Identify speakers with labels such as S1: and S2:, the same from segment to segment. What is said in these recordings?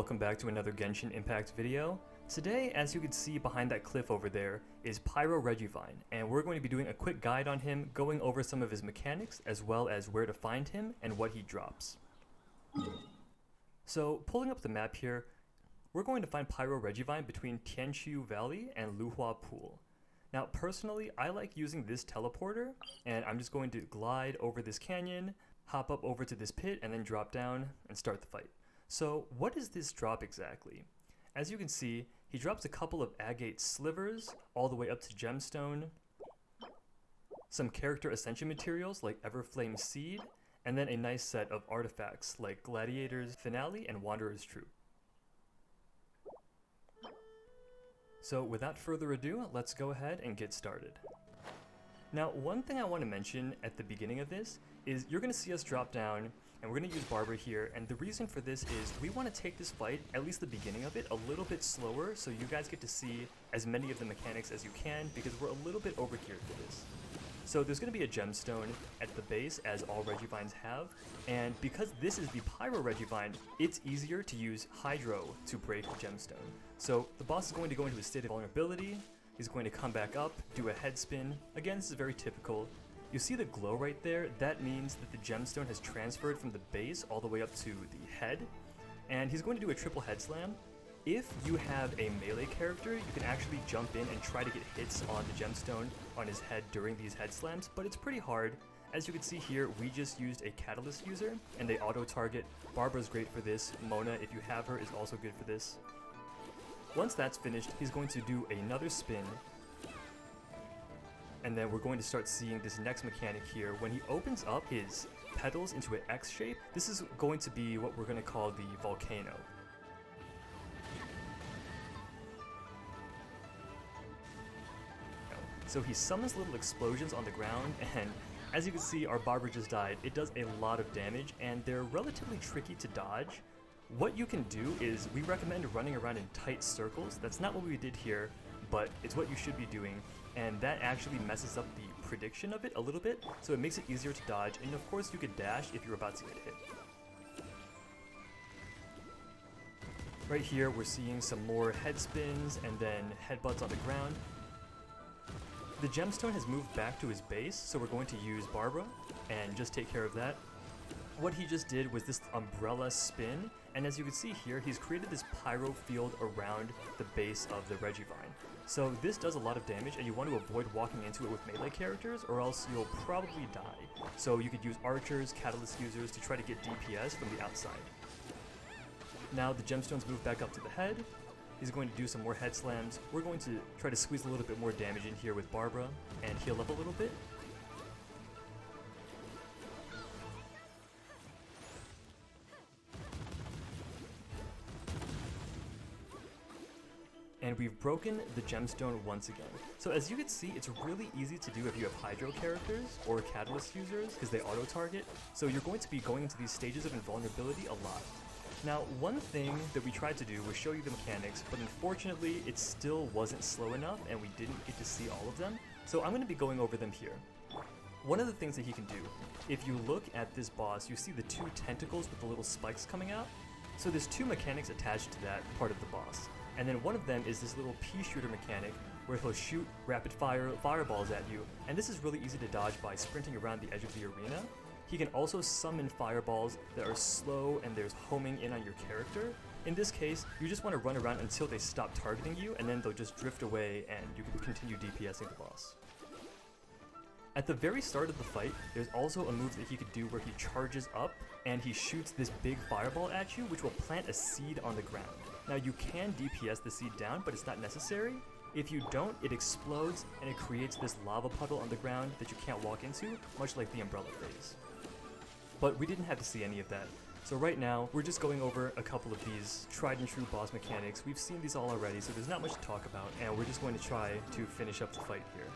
S1: welcome back to another Genshin Impact video. Today, as you can see behind that cliff over there, is Pryo Regisvine, and we're going to be doing a quick guide on him, going over some of his mechanics, as well as where to find him and what he drops. So, pulling up the map here, we're going to find Pryo Regisvine between Tianqiu Valley and Luhua Pool. Now, personally, I like using this teleporter, and I'm just going to glide over this canyon, hop up over to this pit, and then drop down and start the fight. So, what is this drop exactly? As you can see, he drops a couple of agate slivers all the way up to gemstone, some character ascension materials like Everflame Seed, and then a nice set of artifacts like Gladiator's Finale and Wanderer's Troop. So without further ado, let's go ahead and get started. Now, one thing I want to mention at the beginning of this is you're going to see us drop down, and we're going to use Barbara here, and the reason for this is we want to take this fight, at least the beginning of it, a little bit slower so you guys get to see as many of the mechanics as you can, because we're a little bit overgeared for this. So there's going to be a gemstone at the base, as all Regivines have, and because this is the Pryo Regisvine, it's easier to use Hydro to break the gemstone. So the boss is going to go into a state of vulnerability, he's going to come back up, do a head spin. Again, this is very typical. You see the glow right there? That means that the gemstone has transferred from the base all the way up to the head, and he's going to do a triple head slam. If you have a melee character, you can actually jump in and try to get hits on the gemstone on his head during these head slams, but it's pretty hard. As you can see here, we just used a catalyst user, and they auto-target. Barbara's great for this. Mona, if you have her, is also good for this. Once that's finished, he's going to do another spin, and then we're going to start seeing this next mechanic here. When he opens up his petals into an X shape, this is going to be what we're going to call the volcano. So he summons little explosions on the ground, and as you can see, our Barbara just died. It does a lot of damage, and they're relatively tricky to dodge. What you can do is, we recommend running around in tight circles. That's not what we did here, but it's what you should be doing, and that actually messes up the prediction of it a little bit, so it makes it easier to dodge, and of course you could dash if you're about to get hit. Right here, we're seeing some more head spins and then headbutts on the ground. The gemstone has moved back to his base, so we're going to use Barbara and just take care of that. What he just did was this umbrella spin, and as you can see here, he's created this pyro field around the base of the Regivine. So this does a lot of damage, and you want to avoid walking into it with melee characters, or else you'll probably die. So you could use archers, catalyst users to try to get DPS from the outside. Now the gemstones move back up to the head. He's going to do some more head slams. We're going to try to squeeze a little bit more damage in here with Barbara and heal up a little bit. And we've broken the gemstone once again. So as you can see, it's really easy to do if you have Hydro characters or Catalyst users, because they auto-target. So you're going to be going into these stages of invulnerability a lot. Now, one thing that we tried to do was show you the mechanics, but unfortunately it still wasn't slow enough and we didn't get to see all of them, so I'm going to be going over them here. One of the things that he can do, if you look at this boss, you see the two tentacles with the little spikes coming out. So there's two mechanics attached to that part of the boss, and then one of them is this little pea shooter mechanic where he'll shoot rapid fire fireballs at you, and this is really easy to dodge by sprinting around the edge of the arena. He can also summon fireballs that are slow and there's homing in on your character. In this case, you just want to run around until they stop targeting you, and then they'll just drift away and you can continue DPSing the boss. At the very start of the fight, there's also a move that he could do where he charges up and he shoots this big fireball at you, which will plant a seed on the ground. Now you can DPS the seed down, but it's not necessary. If you don't, it explodes and it creates this lava puddle on the ground that you can't walk into, much like the umbrella phase. But we didn't have to see any of that. So right now, we're just going over a couple of these tried and true boss mechanics. We've seen these all already, so there's not much to talk about, and we're just going to try to finish up the fight here.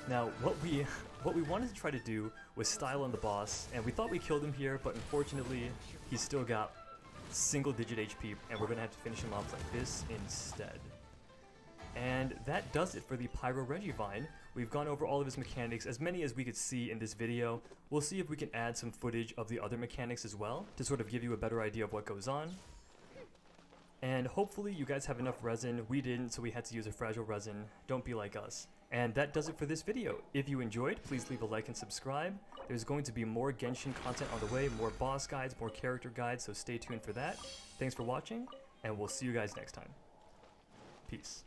S1: Now, what we wanted to try to do was style on the boss, and we thought we killed him here, but unfortunately, he's still got single-digit HP, and we're going to have to finish him off like this instead. that does it for the Pryo Regivine. We've gone over all of his mechanics, as many as we could see in this video. We'll see if we can add some footage of the other mechanics as well, to sort of give you a better idea of what goes on. And hopefully you guys have enough resin. We didn't, so we had to use a fragile resin. Don't be like us. And that does it for this video. If you enjoyed, please leave a like and subscribe. There's going to be more Genshin content on the way, more boss guides, more character guides, so stay tuned for that. Thanks for watching, and we'll see you guys next time. Peace.